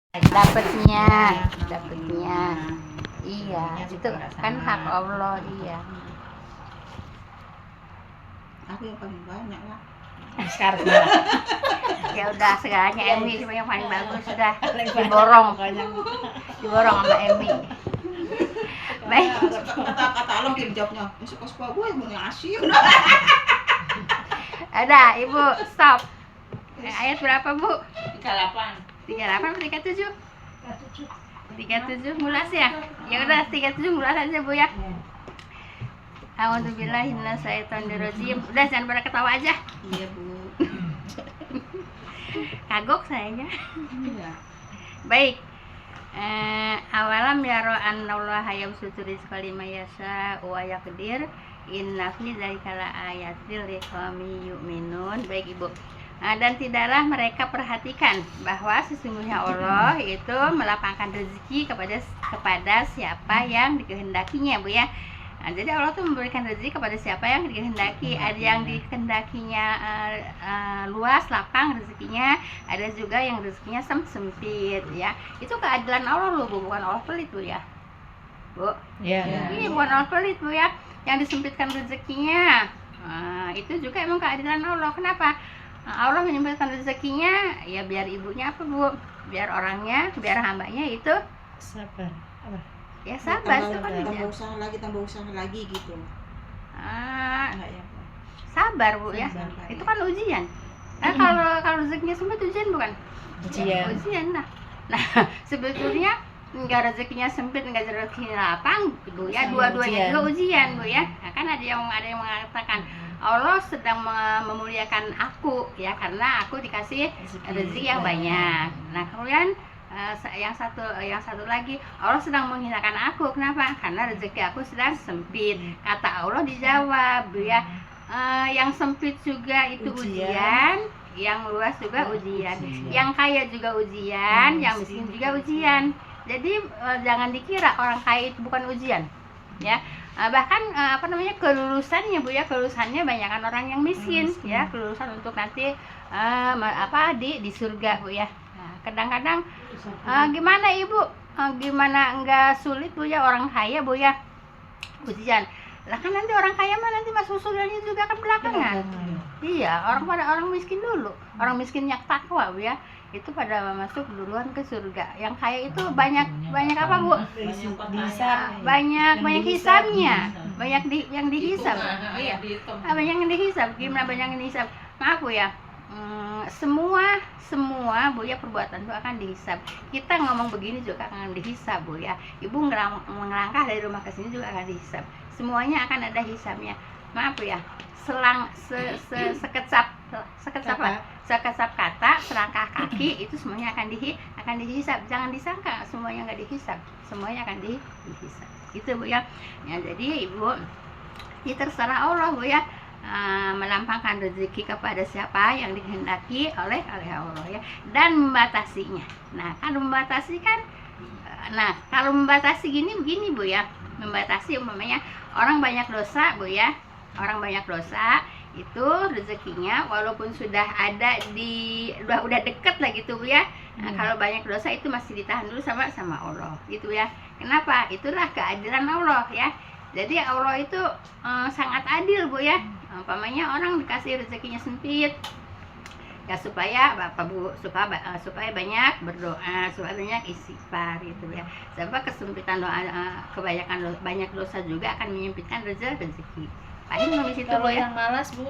dapatnya iya itu kan hak Allah. Iya, aku yang paling banyak lah sekarang ya udah segalanya Emi yang paling bagus sudah diborong sama Emi. Baik, kata Allah kirim jawabnya masuk kos gue mau ngasih ada Ibu stop. Ayat berapa Bu? 38 atau 37? 37 mulas ya? Ya udah 37 mulas aja Bu ya. A'udzubillahi minasyaitonirrajim. Udah jangan pada ketawa aja. iya Bu. Kagok sayanya. Iya. Baik. Awalam yaro annallaha yabsutu rizqa liman yasha wa yaqdir inna fi dzalika laayatil liqaumin yu'minun. Baik Ibu. Dan tidaklah mereka perhatikan bahwa sesungguhnya Allah itu melapangkan rezeki kepada siapa yang dikehendakinya Bu ya. Jadi Allah tuh memberikan rezeki kepada siapa yang dikehendaki. Ada yang dikehendakinya luas, lapang rezekinya, ada juga yang rezekinya sempit ya. Itu keadilan Allah loh Bu, bukan Allah pelit Bu ya. Bu. Iya. Ini bukan Allah pelit Bu ya. Yang disempitkan rezekinya. Itu juga emang keadilan Allah. Kenapa? Allah menyempitkan rezekinya ya biar ibunya apa Bu? Biar orangnya, biar hambanya itu Sabar. Apa? ya sabar. tambah usaha lagi gitu. Enggak ya, Bu? Sabar Bu ya. Sabar, Itu ya. kan ujian. Nah, kalau rezekinya sempit ujian bukan? Ujian. Nah, sebetulnya enggak rezekinya sempit, enggak rezekinya lapang Bu ya. Dua-duanya juga ujian Bu ya. Nah, kan ada yang mengatakan Allah sedang memuliakan aku ya karena aku dikasih rezeki yang banyak. Nah, kemudian yang satu lagi Allah sedang menghinakan aku. Kenapa? Karena rezeki aku sedang sempit. Kata Allah dijawab ya. Yang sempit juga itu ujian, yang luas juga ujian. Yang kaya juga ujian, yang miskin juga ujian. Jadi jangan dikira orang kaya itu bukan ujian ya. Bahkan kelulusannya Bu ya, kelulusannya banyakan orang yang miskin ya, kelulusan untuk nanti di surga Bu ya. Nah, kadang-kadang gimana Ibu, gimana enggak sulit Bu ya orang kaya Bu ya, ujian lah kan nanti orang kaya mah nanti masuk surganya juga kan belakangan. Iya, orang miskin dulu, orang miskin yang takwa Bu ya, itu pada masuk duluan ke surga. Yang kaya itu banyak apa Bu? Banyak hisabnya, yang dihisab. Iya, banyak yang dihisab. Gimana banyak yang dihisab? Maaf Bu ya, semua Bu ya perbuatan itu akan dihisab. Kita ngomong begini juga akan dihisab Bu ya. Ibu ngelangkah dari rumah ke sini juga akan dihisab. Semuanya akan ada hisabnya. Maaf Bu ya, sekecap kata, selangkah kaki itu semuanya akan dihisab. Jangan disangka semuanya nggak dihisab, semuanya akan dihisab. Gitu Bu ya. Ya jadi Ibu, ini terserah Allah Bu ya, melampangkan rezeki kepada siapa yang dikehendaki oleh Allah ya, dan membatasinya. Nah kalau membatasi begini Bu ya, membatasi umpamanya orang banyak dosa Bu ya, orang banyak dosa itu rezekinya walaupun sudah ada udah deket lah gitu Bu ya. Nah, kalau banyak dosa itu masih ditahan dulu sama Allah gitu ya. Kenapa? Itulah keadilan Allah ya. Jadi Allah itu sangat adil Bu ya. Umpamanya orang dikasih rezekinya sempit ya, supaya Bapak Bu supaya banyak berdoa, supaya banyak istighfar gitu ya. Sebab kesempitan doa, banyak dosa juga akan menyempitkan rezeki. Paling habis itu Bu ya. Yang malas Bu,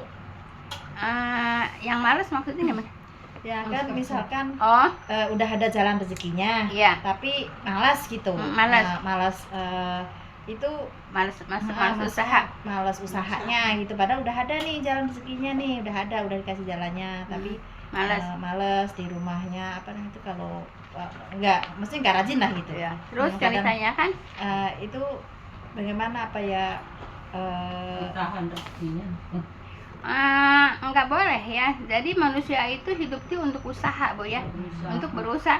Yang malas maksudnya gimana? ya kan misalkan udah ada jalan rezekinya, Iya. tapi malas gitu. Malas itu Malas usaha. Malas usahanya gitu. Padahal udah ada nih jalan rezekinya nih, udah dikasih jalannya, tapi malas di rumahnya itu kalau mesti nggak rajin lah gitu. Ya. Terus kan ditanyakan itu bagaimana tahan rezekinya. Enggak boleh ya. Jadi manusia itu hidup untuk usaha Bu ya, untuk berusaha,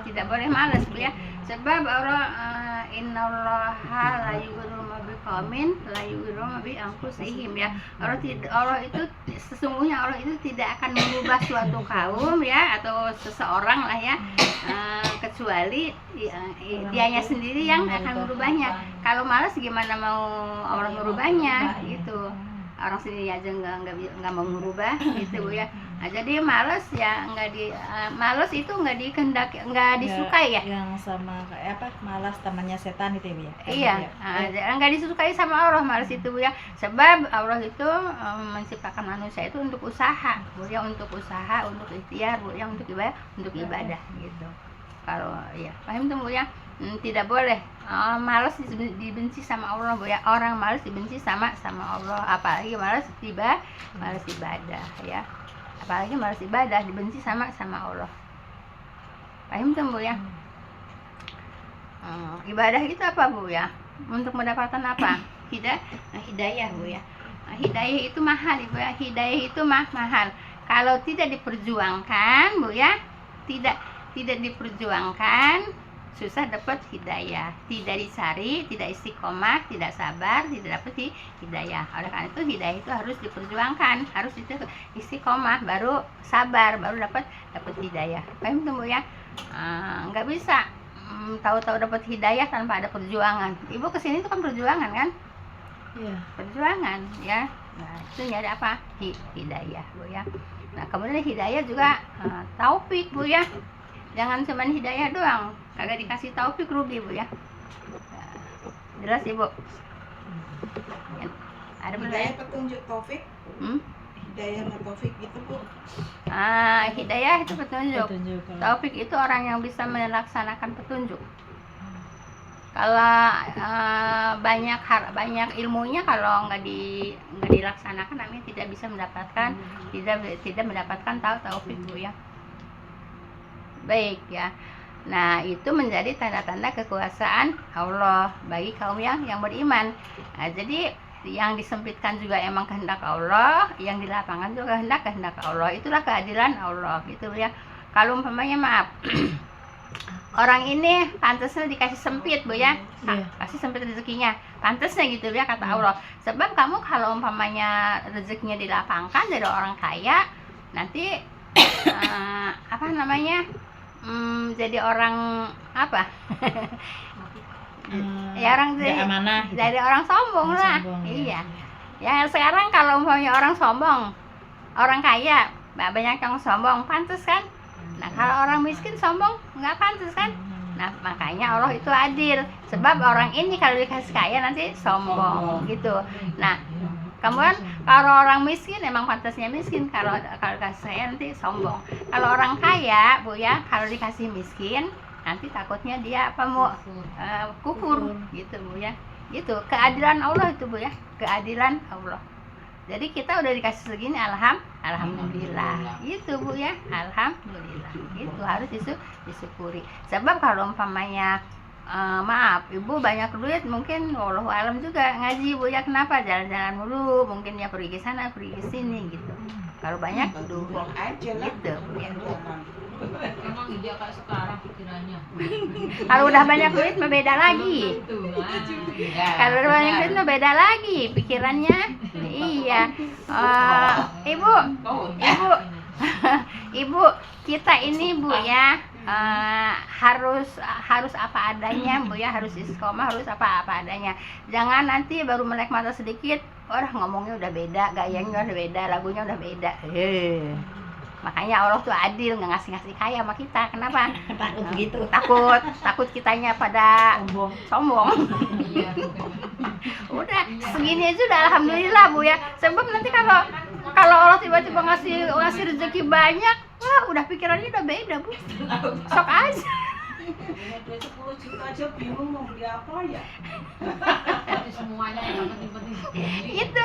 tidak boleh malas Bu ya. Sebab Allah innallaha la yughyiru ma biqaumin la yughyiru ma bi anfusihim ya. Sesungguhnya Allah itu tidak akan mengubah suatu kaum ya, atau seseorang lah ya, kecuali dianya sendiri yang akan merubahnya. Kalau malas gimana mau orang merubahnya gitu. Orang sendiri aja nggak mau merubah gitu Bu ya. Nah, jadi malas ya malas itu nggak dikehendaki, nggak disukai ya. Yang sama kayak apa? Malas temannya setan itu ya Bu ya. Iya, nggak disukai sama Allah malas itu Bu ya. Sebab Allah itu menciptakan manusia itu untuk usaha, Bu ya, untuk usaha, untuk ikhtiar, Bu ya, untuk ibadah gitu. Kalau ya paham tuh Bu ya. Tidak boleh malas dibenci sama Allah Bu ya. Orang malas dibenci sama Allah, apalagi malas ibadah ya. Apalagi malas ibadah dibenci sama Allah. Paham tuh Bu ya. Ibadah itu apa Bu ya? Untuk mendapatkan apa? Hidayah Bu ya. Hidayah itu mahal Bu ya. Hidayah itu mahal. Kalau tidak diperjuangkan Bu ya, tidak diperjuangkan, susah dapat hidayah. Tidak dicari, tidak istiqomah, tidak sabar, tidak dapat hidayah. Oleh karena itu hidayah itu harus diperjuangkan, harus istiqomah, baru sabar, baru dapat hidayah. Paham tuh Bu ya? Nggak bisa tahu-tahu dapat hidayah tanpa ada perjuangan. Ibu kesini itu kan perjuangan kan? Iya. Perjuangan ya. Nah, itu nyari apa? Hidayah Bu ya. Nah, kemudian hidayah juga taufik Bu ya. Jangan cuma hidayah doang, kagak dikasih taufik rugi Bu ya. Jelas Ibu? Ada Hidayah petunjuk taufik. Hidayah sama taufik itu Bu. Hidayah itu petunjuk. Taufik itu orang yang bisa melaksanakan petunjuk. Kalau banyak ilmunya, kalau nggak dilaksanakan namanya tidak bisa mendapatkan tidak mendapatkan taufik Bu ya. Baik ya. Nah, itu menjadi tanda-tanda kekuasaan Allah bagi kaum yang beriman. Nah, jadi yang disempitkan juga emang kehendak Allah, yang di lapangan juga kehendak Allah. Itulah keadilan Allah gitu ya. Kalau umpamanya maaf orang ini pantasnya dikasih sempit Bu ya, kasih sempit rezekinya, pantasnya gitu ya kata Allah. Sebab kamu kalau umpamanya rezekinya dilapangkan dari orang kaya, nanti apa namanya, jadi orang apa? Ya orang amanah gitu. Dari orang sombong lah. Iya. Ya sekarang kalau umpamanya orang sombong, orang kaya, banyak yang sombong, pantas kan? Nah, kalau orang miskin sombong nggak pantas kan? Nah, makanya Allah itu adil. Sebab orang ini kalau dikasih kaya nanti sombong gitu. Nah, kemudian kalau orang miskin emang pantasnya miskin, kalau dikasih kaya nanti sombong. Kalau orang kaya Bu ya, kalau dikasih miskin nanti takutnya dia apa mau kufur gitu Bu ya. Gitu, keadilan Allah itu Bu ya, keadilan Allah. Jadi kita udah dikasih segini, alhamdulillah. Gitu Bu ya, alhamdulillah. Itu harus disyukuri. Sebab kalau umpamanya maaf, Ibu banyak duit, mungkin wallahu alam juga ngaji Bu ya, kenapa jalan-jalan mulu, mungkin ya pergi ke sana, pergi ke sini gitu. Kalau banyak duit aja lah gitu Bu ya. Emang dia kayak sekarang pikirannya. Kalau udah banyak duit mah beda lagi. Kalau udah banyak duit mah beda lagi pikirannya. Iya. Ibu, kita ini Bu ya, harus apa adanya Bu ya, harus istiqomah, harus apa adanya. Jangan nanti baru melek mata sedikit, orang ngomongnya udah beda, gayanya udah beda, lagunya udah beda. Makanya Allah tuh adil, nggak ngasih kaya sama kita. Kenapa? Takut begitu. Takut kitanya pada sombong. Udah segini aja udah alhamdulillah Bu ya. Sebab nanti kalau Allah tiba-tiba ngasih rezeki banyak, wah udah pikirannya udah beda Bu. Sok aja. 10 juta aja bingung mau beli apa ya. Semuanya yang penting-penting. Gitu.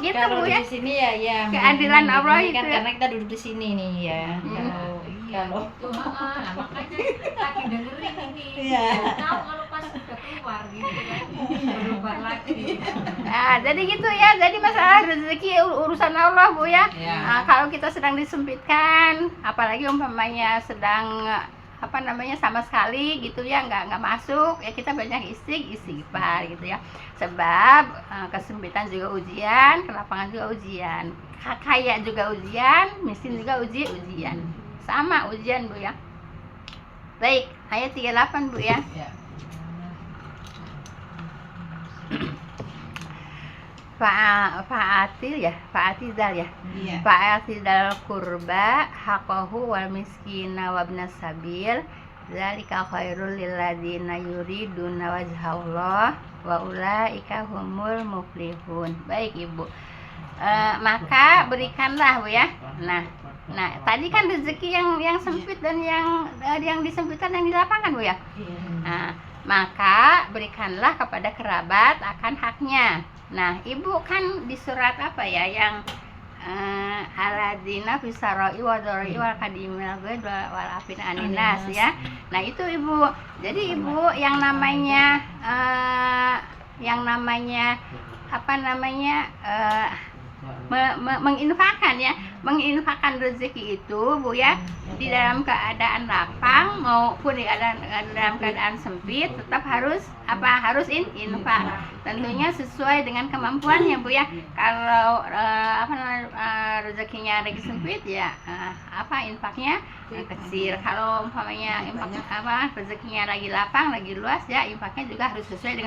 Gitu Kalau Bu ya. di sini ya Keadilan Allah ini kan itu. karena kita duduk di sini nih ya. Kalau Makanya lagi dengerin ini. Iya. Tahu kalau pas udah keluar gitu kan. Berubah lagi. Nah, jadi gitu ya. Jadi masalah rezeki urusan Allah Bu ya. Ya. Nah, kalau kita sedang disempitkan, apalagi umpamanya sedang sama sekali gitu ya, nggak masuk ya, kita banyak istighfar gitu ya. Sebab kesempitan juga ujian, kelapangan juga ujian, kaya juga ujian, miskin juga ujian, sama ujian Bu ya. Baik, ayat 38 Bu ya. Ya. Fa'atidal ya. Iya. Fa'atidal kurba haqqahu wal miskina wabnas sabil zalika khairul lil ladzina yuriduna wajhallah wa ulaika humul muflihun. Baik Ibu. Maka berikanlah Bu ya. Nah, tadi kan rezeki yang sempit dan yang disempitkan yang dilapangkan Bu ya. Nah, maka berikanlah kepada kerabat akan haknya. Nah, Ibu kan di surat apa ya yang aladina fisaroi wadoroi wal kadimil wal afin aninas ya. Nah, itu Ibu. Jadi Ibu yang namanya apa namanya menginfakkan rezeki itu Bu ya, di dalam keadaan lapang maupun dalam keadaan sempit tetap harus infak, tentunya sesuai dengan kemampuannya Bu ya. Kalau rezekinya lagi sempit ya infaknya kecil. Kalau umpamanya rezekinya lagi lapang, lagi luas ya, infaknya juga harus sesuai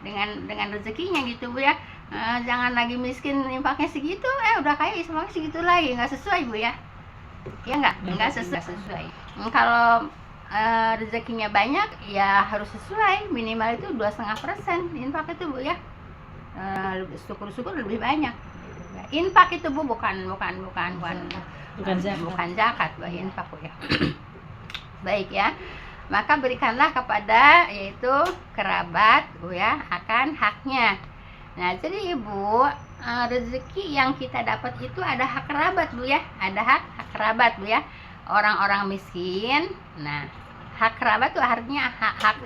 dengan rezekinya gitu Bu ya. Jangan lagi miskin infaknya segitu, udah kaya infaknya segitu lagi, nggak sesuai Bu ya. Ya nggak sesuai. Kalau rezekinya banyak ya harus sesuai, minimal itu 2,5% infak itu Bu ya. Syukur-syukur lebih banyak. Infak itu Bu bukan zakat Bu, infak Bu ya. Baik ya. Maka berikanlah kepada yaitu kerabat Bu ya akan haknya. Nah, jadi Ibu, rezeki yang kita dapat itu ada hak kerabat Bu ya, ada hak kerabat Bu ya. Orang-orang miskin, nah hak kerabat itu artinya hak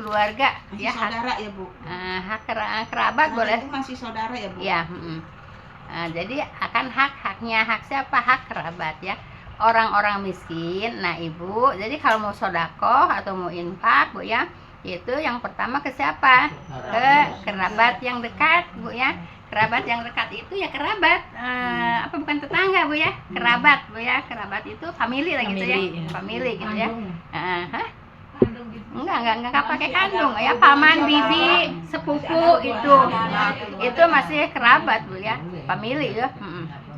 keluarga Masih ya, saudara ya Bu. hak kerabat boleh Itu masih saudara ya Bu. ya. Jadi akan haknya, hak siapa? Hak kerabat ya, orang-orang miskin. Nah Ibu, jadi kalau mau sodakoh atau mau infak Bu ya, itu yang pertama ke siapa? Ke kerabat yang dekat Bu ya. Kerabat yang dekat itu ya kerabat bukan tetangga Bu ya, kerabat Bu ya. Kerabat itu family lah gitu ya, family gitu ya. Enggak pakai kandung ya, paman, bibi, sepupu itu masih kerabat Bu ya, family ya.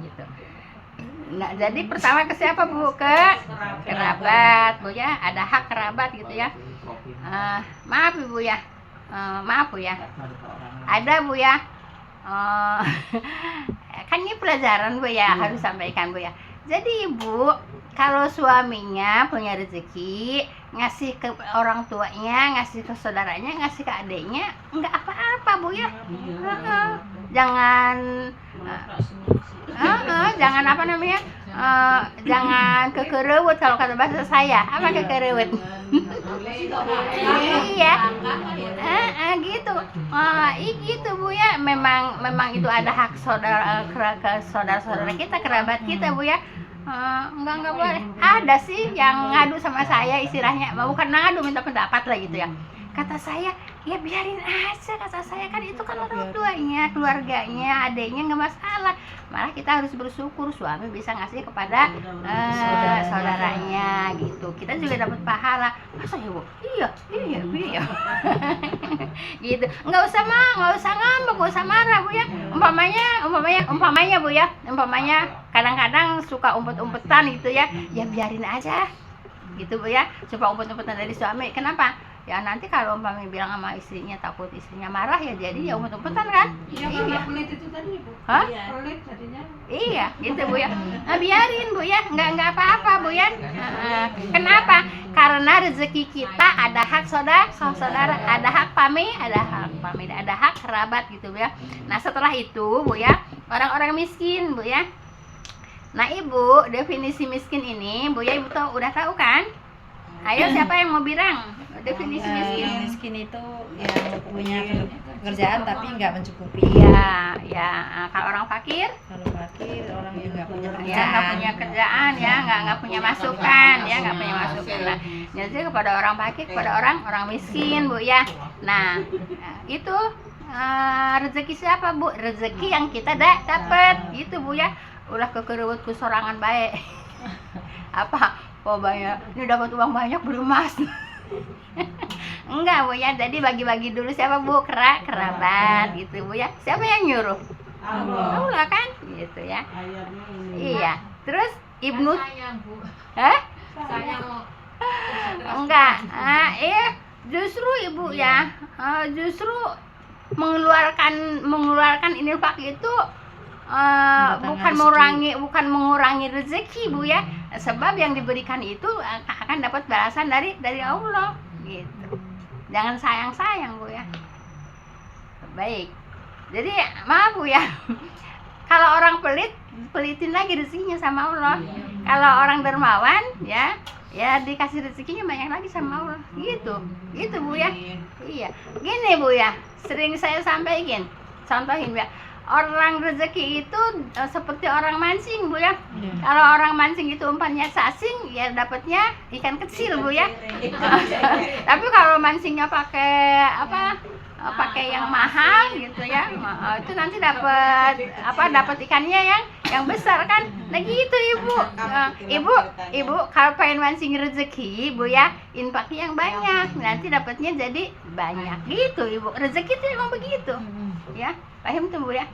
Gitu. Nah, jadi pertama ke siapa Bu? Ke kerabat Bu ya, ada hak kerabat gitu ya. Maaf Ibu ya, maaf Bu ya, ada Bu ya. Kan ini pelajaran Bu ya, harus sampaikan Bu ya. Jadi Ibu, kalau suaminya punya rezeki, ngasih ke orang tuanya, ngasih ke saudaranya, ngasih ke adiknya, nggak apa-apa Bu ya. Jangan jangan kekerewut kalau kata bahasa saya. Apa kekerewut? Iya. Gitu Bu ya. Memang itu ada hak saudara kita, kerabat kita Bu ya. Enggak boleh. Ada sih yang ngadu sama saya, istilahnya bukan ngadu, minta pendapat lah gitu ya. Kata saya, ya biarin aja, kata saya, kan itu kan orang tuanya, keluarganya, adiknya, nggak masalah. Malah kita harus bersyukur suami bisa ngasih kepada saudaranya gitu. Kita juga dapat pahala. Masa ya Bu? Iya. Gitu. Nggak usah ngambek, nggak usah marah Bu ya. Umpamanya Bu ya, kadang-kadang suka umpet-umpetan gitu ya. Ya biarin aja gitu Bu ya, coba umpet-umpetan dari suami. Kenapa? Ya nanti kalau umpamanya bilang sama istrinya, takut istrinya marah, ya jadi ya umpet-umpetan kan. Iya. Pelit itu tadi Bu. Hah? Pelit tadinya. Iya, gitu Bu ya. Nah, biarin Bu ya, nggak apa-apa Bu ya. Kenapa? Karena rezeki kita ada hak saudara, ada hak pami, ada hak kerabat gitu Bu ya. Nah, setelah itu Bu ya, orang-orang miskin Bu ya. Nah Ibu, definisi miskin ini Bu ya, Ibu udah tahu kan? Ayo, siapa yang mau bilang definisi miskin? Miskin itu yang punya pekerjaan tapi nggak mencukupi. Ya. Kalau orang fakir? Kalau fakir, orang yang nggak punya Ya, pekerjaan. nggak punya kerjaan ya, nggak punya masukan ya, nggak punya masukan. Nah, jadi kepada orang fakir, kepada orang miskin Bu ya. Nah, itu rezeki siapa Bu? Rezeki yang kita dapat gitu Bu ya. Ulah kekerewut sorangan baik. oh banyak, ini dapat uang banyak beli emas. Enggak Bu ya, jadi bagi-bagi dulu siapa Bu? Kerabat gitu Bu ya. Siapa yang nyuruh? Allah kan gitu ya. Iya. Terus Ibnu Sayang, Bu. Hah? Saya mau Enggak. Justru Ibu ya, justru mengeluarkan infak itu bukan mengurangi rezeki Bu ya. Sebab yang diberikan itu akan dapat balasan dari Allah gitu. Jangan sayang-sayang Bu ya. Baik. Jadi maaf Bu ya. Kalau orang pelitin lagi rezekinya sama Allah. Kalau orang dermawan ya dikasih rezekinya banyak lagi sama Allah. Gitu Bu ya. Iya. Gini Bu ya, sering saya sampaikan, contohin ya. Orang rezeki itu seperti orang mancing Bu ya. Kalau orang mancing itu umpannya sasing, ya dapatnya ikan kecil Bu ya. Tapi kalau mancingnya pakai pakai yang mahal gitu ya, itu nanti dapat ikannya yang besar kan. Nah gitu Ibu kalau pengen mancing rezeki Bu ya, infaknya yang banyak, nanti dapatnya jadi banyak gitu Ibu. Rezeki itu emang begitu ya, paham tuh Bu ya.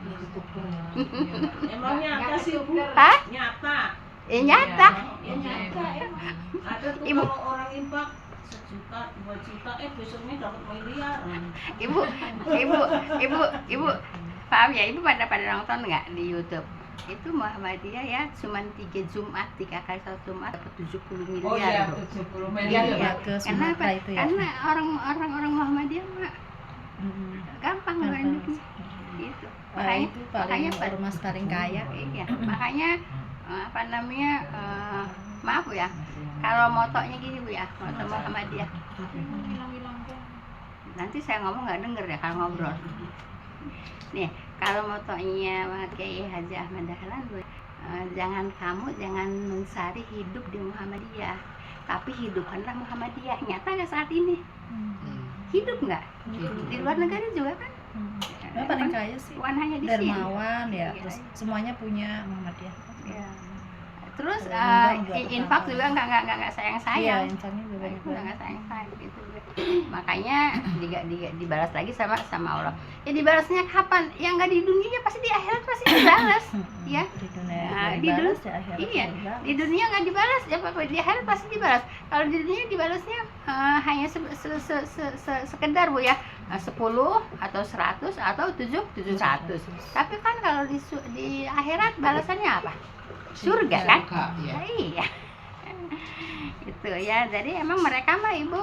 Emang nyata sih Bu? Hah? Nyata. Nyata. Ya nyata emang. Ada tuh Ibu. kalau orang infak 1 juta, 2 juta, besoknya dapat miliaran. Ibu, paham ya? Ibu pada nonton nggak di YouTube? Itu Muhammadiyah ya, cuman 3 Jumat, 3 kali 1 Jumat dapat 70 miliar. Oh iya, Bu. 70 Iya, miliar. ke Kenapa? Sumatera itu ya. Karena orang Muhammadiyah mah gampang hidupnya. Gitu. Itu paling ormas paling kaya. Iya, makanya maaf Bu ya. Kalau motonya gini Bu ya, moto Muhammadiyah. Nanti saya ngomong nggak denger ya kalau ngobrol. Nih, kalau motonya Kiai Haji Ahmad Dahlan Bu, jangan mencari hidup di Muhammadiyah, tapi hidupkanlah Muhammadiyah. Nyata nggak saat ini? Hidup nggak? Di luar negara juga kan? Paling kaya sih. Bukan hanya di sini. Dermawan ya, terus semuanya punya Muhammadiyah. Ya. Terus Juga infak tetap. juga nggak sayang-sayang. Iya, infaknya juga banyak banget. Nggak sayang-sayang gitu. Makanya dibalas lagi sama Allah. Ya dibalasnya kapan? Ya nggak di dunia, pasti di akhirat pasti dibalas. Ya. Di dunia Nah, dibalas, di akhirat iya, dibalas. di dunia nggak dibalas, ya di akhirat pasti dibalas. Kalau di dunia dibalasnya hanya sekedar Bu ya, 10 atau 100 atau 700. Tapi kan kalau di akhirat balasannya apa? Surga kan? Ya. Iya. Gitu ya. Jadi emang mereka mah Ibu,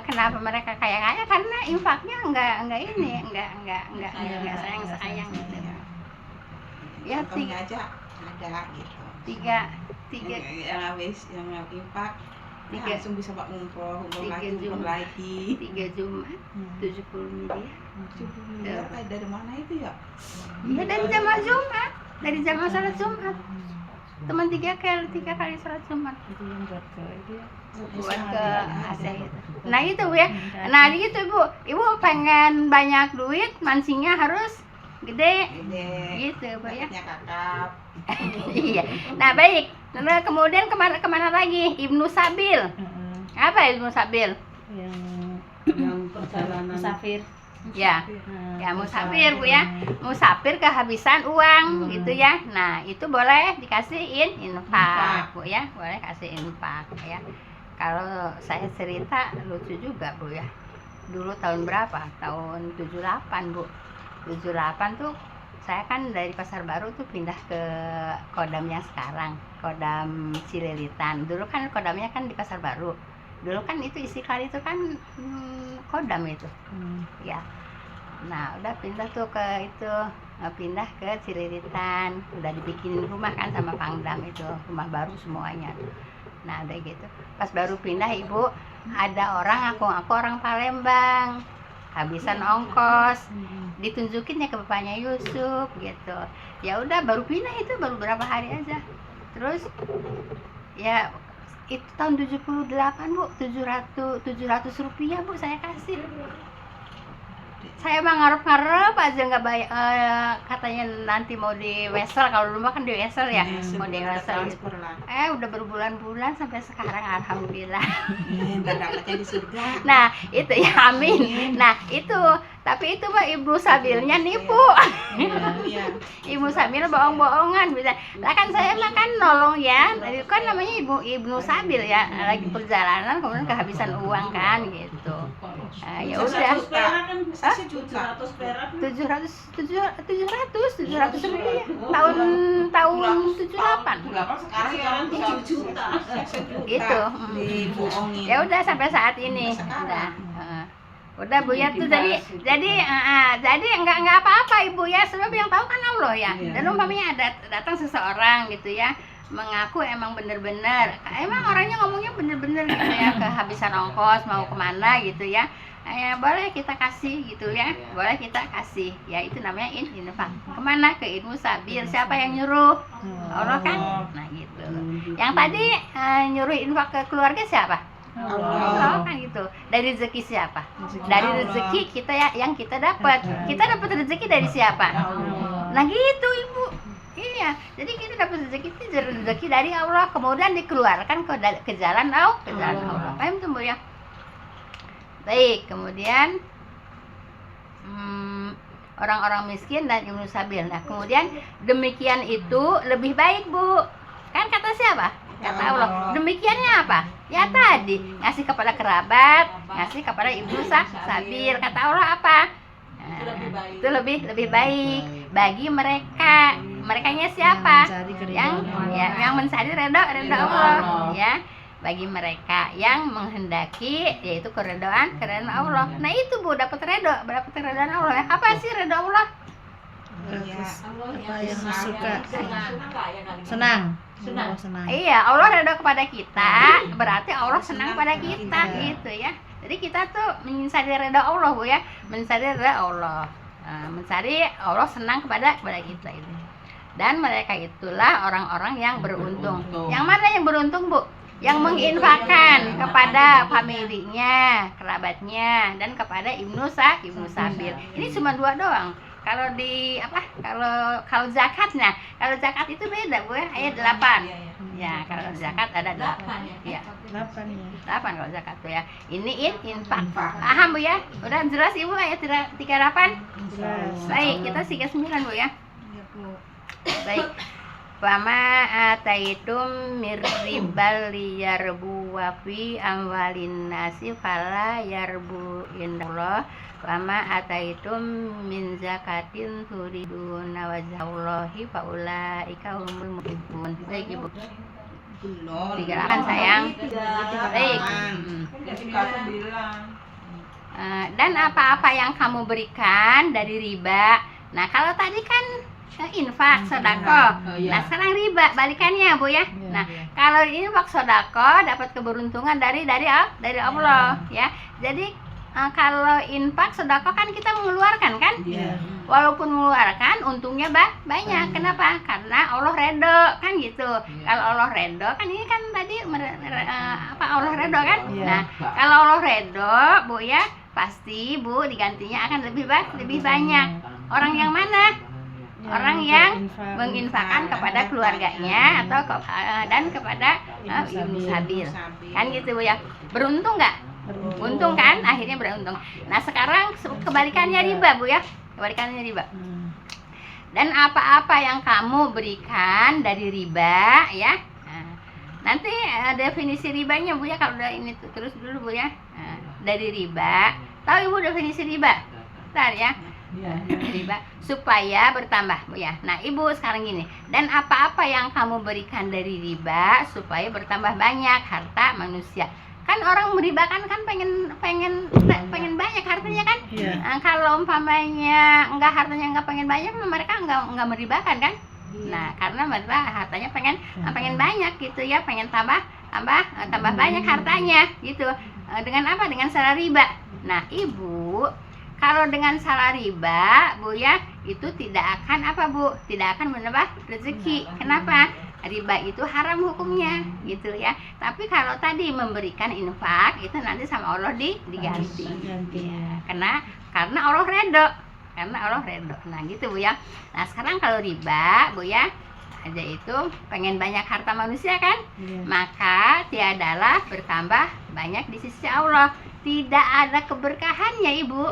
kenapa mereka kaya karena infaknya enggak sayang gitu. Ya Contohnya aja ada gitu. tiga Yang habis yang infak langsung bisa Pak umroh 3 lagi. 3 Jumat 70 miliar. 70 miliar dari mana itu ya? Ya dari jamaah Jumat, dari jamaah salat Jumat. Teman 3 kali salat Jumat. Itu yang buat ke itu ya. Buat ke AC itu. Nah itu Bu ya. Nah gitu Ibu pengen banyak duit, mancingnya harus gede. Gitu Bu ya. Dapatnya kakap. Iya. Nah baik. Nah kemudian kemana lagi? Ibnu Sabil. Apa Ibnu Sabil? Yang perjalanan musafir. Ya. Ya musafir Bu ya. Musafir kehabisan uang gitu ya. Nah itu boleh dikasihin infak Bu ya. Boleh kasih infak ya. Kalau saya cerita lucu juga Bu ya. Dulu tahun berapa? Tahun 78 Bu. 78 tuh saya kan dari Pasar Baru tuh pindah ke Kodamnya sekarang, Kodam Cililitan. Dulu kan Kodamnya kan di Pasar Baru. Dulu kan itu Istiqlal itu kan Kodam itu. Ya. Nah, udah pindah tuh ke pindah ke Cililitan. Udah dibikin rumah kan sama Pangdam itu, rumah baru semuanya. Nah, udah gitu. Pas baru pindah Ibu, ada orang aku orang Palembang. Habisan ongkos, ditunjukin ya ke bapaknya Yusuf gitu. Ya udah baru pindah itu baru berapa hari aja. Terus ya itu tahun 78 Bu, 700 rupiah Bu saya kasih. Saya mah ngarep-ngarep aja nggak bayar, katanya nanti mau di wesel, kalau dulu mah kan di wesel ya, mau di wesel gitu. Udah berbulan-bulan sampai sekarang alhamdulillah. Ntar dapatnya di surga. Nah itu ya, amin. Nah itu, tapi itu mah ibu sabilnya nipu. Iya. Ibu Sabil bohong-bohongan bisa. Lah kan saya mah kan nolong ya. Itu kan namanya Ibnu Sabil ya. Lagi perjalanan kemudian kehabisan uang kan gitu. Ya udah. 700 perak. 700 rupiah. Tahun 78. Sekarang 7 juta. Gitu. Dibohongin. Ya udah sampai saat ini. Udah Bu ya tuh jadi enggak apa-apa Ibu ya, sebab yang tahu kan Allah ya. Dan umpamanya ada datang seseorang gitu ya, mengaku emang bener-bener, emang orangnya ngomongnya bener-bener gitu ya, kehabisan ongkos mau kemana gitu ya, boleh kita kasih gitu ya, boleh kita kasih ya, itu namanya infak. Kemana? Ke Ilmu Sabil. Siapa yang nyuruh? Allah kan. Nah gitu. Yang tadi nyuruh infak ke keluarga siapa? Allah kan gitu. Dari rezeki siapa? Dari rezeki kita ya, yang kita dapat. Kita dapat rezeki dari siapa? Nah gitu Ibu. Iya, jadi kita dapat rezeki dari Allah, kemudian dikeluarkan ke jalan Allah. Paham tuh Bu ya? Baik, kemudian orang-orang miskin dan Ibnu Sabil. Nah, kemudian demikian itu lebih baik Bu. Kan kata siapa? Kata Allah. Demikiannya apa? Ya tadi, ngasih kepada kerabat, ngasih kepada Ibnu Sabil. Kata Allah apa? Itu lebih baik bagi mereka. Merekanya siapa? Yang mencari ridha Allah ya. Bagi mereka yang menghendaki yaitu keridhaan Allah. Nah itu Bu, dapat keridhaan Allah. Apa sih ridha Allah? Apa yang suka? Senang. Iya, Allah ridha kepada kita, berarti Allah senang pada kita gitu ya. Jadi kita tuh mencari ridha Allah Bu ya, mencari ridha Allah, mencari Allah senang kepada kita itu. Dan mereka itulah orang-orang yang beruntung. Yang mana yang beruntung Bu? Yang menginfakkan kepada familinya, kerabatnya, dan kepada Ibnu Sabil. Ini cuma 2 doang. Kalau di kalau zakatnya, kalau zakat itu beda Bu ya, ayat 8. Ya, kalau zakat ada 8. Ya. 8 kalau zakat tuh ya. Ini infak. Paham Bu ya? Udah jelas Ibu ayat 38? Jelas. Baik, kita 39 Bu ya. Iya Bu. Baik. Wama ataitum mirribal liyarbu wa fi amwalin nasi fala yarbu indallah. Wama ataitum min zakatin turiduna wajhallahi faulaika humul muhibbun. Baik Ibu. Silakan sayang. Baik. Dan apa-apa yang kamu berikan dari riba. Nah, kalau tadi kan infak, sedekah. Nah, sekarang riba balikannya Bu ya. Nah, kalau infak sedekah dapat keberuntungan dari Allah ya. Jadi kalau infak sedekah kan kita mengeluarkan kan? Walaupun mengeluarkan untungnya banyak. Kenapa? Karena Allah redho kan gitu. Kalau Allah redho kan ini kan tadi Allah redho kan? Nah, kalau Allah redho Bu ya, pasti Bu digantinya akan lebih banyak. Orang yang mana? Orang yang menginfakkan kepada keluarganya atau dan kepada Ibnu Sabil. Kan gitu Bu ya. Beruntung nggak? Untung kan? Akhirnya beruntung. Nah, sekarang kebalikannya riba Bu ya. Kebalikannya riba. Dan apa-apa yang kamu berikan dari riba ya. Nanti definisi ribanya Bu ya, kalau udah ini terus dulu Bu ya. Dari riba. Tahu Ibu definisi riba? Bentar ya. Riba supaya bertambah Bu ya. Nah Ibu sekarang gini, dan apa-apa yang kamu berikan dari riba supaya bertambah banyak harta manusia. Kan orang meribakan kan pengen banyak hartanya kan. Kalau umpamanya hartanya nggak pengen banyak, mereka nggak meribakan kan. Nah karena mereka hartanya pengen banyak gitu ya, pengen tambah banyak hartanya gitu. Dengan apa? Dengan cara riba. Nah Ibu, kalau dengan salah riba Bu ya, itu tidak akan Tidak akan menambah rezeki. Kenapa? riba itu haram hukumnya gitu ya. Tapi kalau tadi memberikan infak itu nanti sama Allah diganti. Ya, karena Allah redho. Nah gitu Bu ya. Nah sekarang kalau riba Bu ya, aja itu pengen banyak harta manusia kan, maka tiadalah bertambah banyak di sisi Allah. Tidak ada keberkahannya Ibu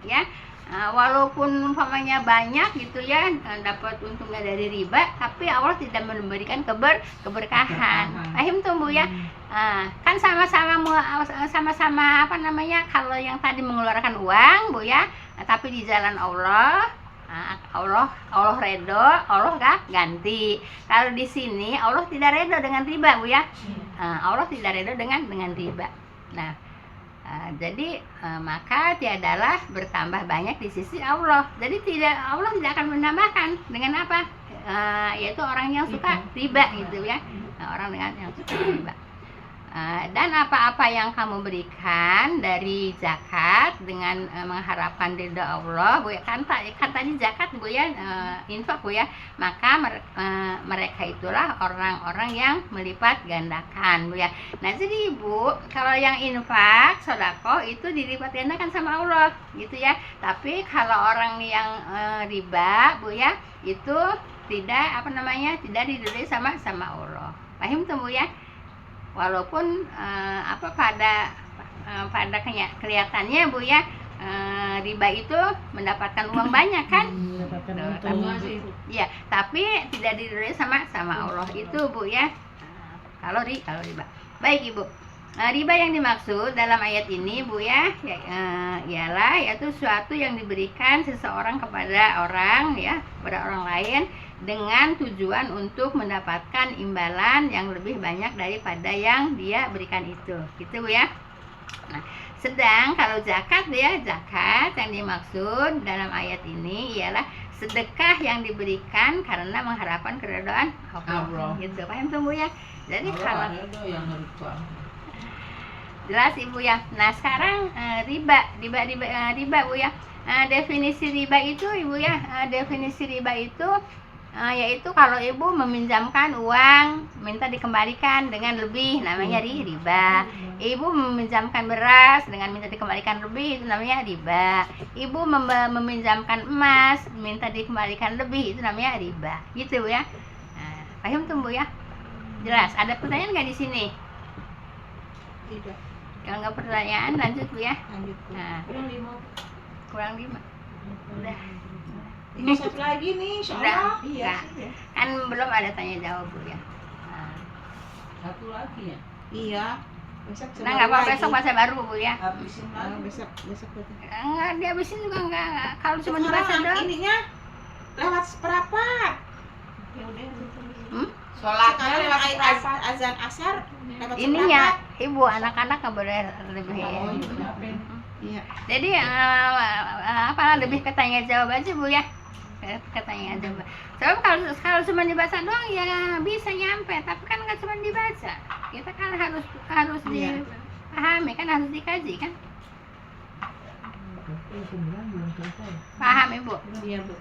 ya. Walaupun umpamanya banyak gitu ya, dapat untungnya dari riba, tapi Allah tidak memberikan keberkahan. Paham tuh Bu ya? Kan sama-sama apa namanya, kalau yang tadi mengeluarkan uang Bu ya, tapi di jalan Allah, Allah redho, Allah nggak ganti. Kalau di sini Allah tidak redho dengan riba Bu ya. Allah tidak redho dengan riba. Nah, jadi maka tiadalah bertambah banyak di sisi Allah. Jadi Allah tidak akan menambahkan dengan apa? Yaitu orang yang suka riba gitu ya. Orang dengan yang suka riba. Dan apa-apa yang kamu berikan dari zakat dengan mengharapkan ridha Allah Bu ya, kan tadi zakat Bu ya, infak Bu ya, maka mereka itulah orang-orang yang melipat gandakan Bu ya. Nah jadi Ibu, kalau yang infak sedekah itu dilipat gandakan sama Allah gitu ya. Tapi kalau orang yang riba Bu ya, itu tidak tidak diridhoi sama Allah. Paham tuh Bu ya? Walaupun pada kelihatannya Bu ya, riba itu mendapatkan uang banyak kan, ya, tapi tidak diridhoi sama Allah itu Bu ya. Kalau riba. Baik Ibu, riba yang dimaksud dalam ayat ini Bu ya, ialah yaitu suatu yang diberikan seseorang kepada orang ya, kepada orang lain dengan tujuan untuk mendapatkan imbalan yang lebih banyak daripada yang dia berikan itu, gitu Bu ya. Nah, sedang kalau zakat ya, zakat yang dimaksud dalam ayat ini ialah sedekah yang diberikan karena mengharapkan keridhaan Allah. Gitu, paham tuh Bu ya? Jadi kalau jelas Ibu ya. Nah sekarang riba Bu ya. Definisi riba itu Ibu ya, definisi riba itu yaitu kalau Ibu meminjamkan uang minta dikembalikan dengan lebih, namanya riba. Ibu meminjamkan beras dengan minta dikembalikan lebih, itu namanya riba. Ibu meminjamkan emas minta dikembalikan lebih, itu namanya riba. Gitu Bu ya. Nah, paham tuh Bu ya? Jelas. Ada pertanyaan nggak di sini? Tidak. Kalau nggak pertanyaan lanjut Bu ya. Lanjut Bu. Nah, kurang 5. Udah. Ini satu lagi nih, Udah. Iya. Kan belum ada tanya jawab Bu ya. Satu lagi ya? Iya. Besok Nah nggak apa-apa, besok baca baru Bu ya. Habisin lagi. besok Enggak, dihabisin juga enggak. Kalau cuma dibaca sekarang doang. ininya lewat seperempat. Ya udah. Sholatnya Sekarang lewat seperempat. azan asar lewat Ininya seperempat. Ibu, anak-anak nggak boleh lebih. Oh, Iya. Jadi lebih ke tanya jawab aja Bu ya. Katanya aja Bu. Sebab kalau cuma dibaca doang ya bisa nyampe, tapi kan nggak cuma dibaca. Kita kan harus Iya. dipahami kan, harus dikaji kan. Paham Ibu? Iya Bu.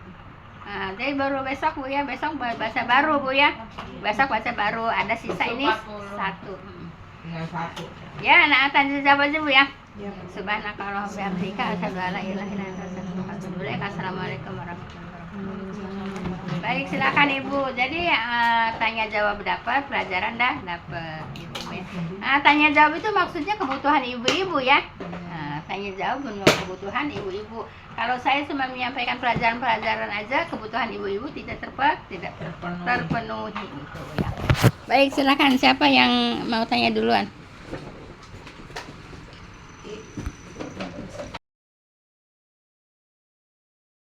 Jadi baru besok Bu ya, besok baca baru Bu ya. Besok baca baru, ada sisa ini 1. Tinggal 1. Ya, nah tanya jawab aja Bu ya. Iya Bu. Subhanakallahumma wa bihamdika asyhadu an la ilaha illa anta astaghfiruka wa atubu ilaik. Assalamualaikum warahmatullahi wabarakatuh. Baik, silakan Ibu. Jadi tanya jawab dapat, pelajaran dah dapat gitu Bu ya. Tanya jawab itu maksudnya kebutuhan ibu-ibu ya. Tanya jawab menurut kebutuhan ibu-ibu. Kalau saya cuma menyampaikan pelajaran-pelajaran aja, kebutuhan ibu-ibu tidak terpenuhi gitu ya. Baik, silakan siapa yang mau tanya duluan?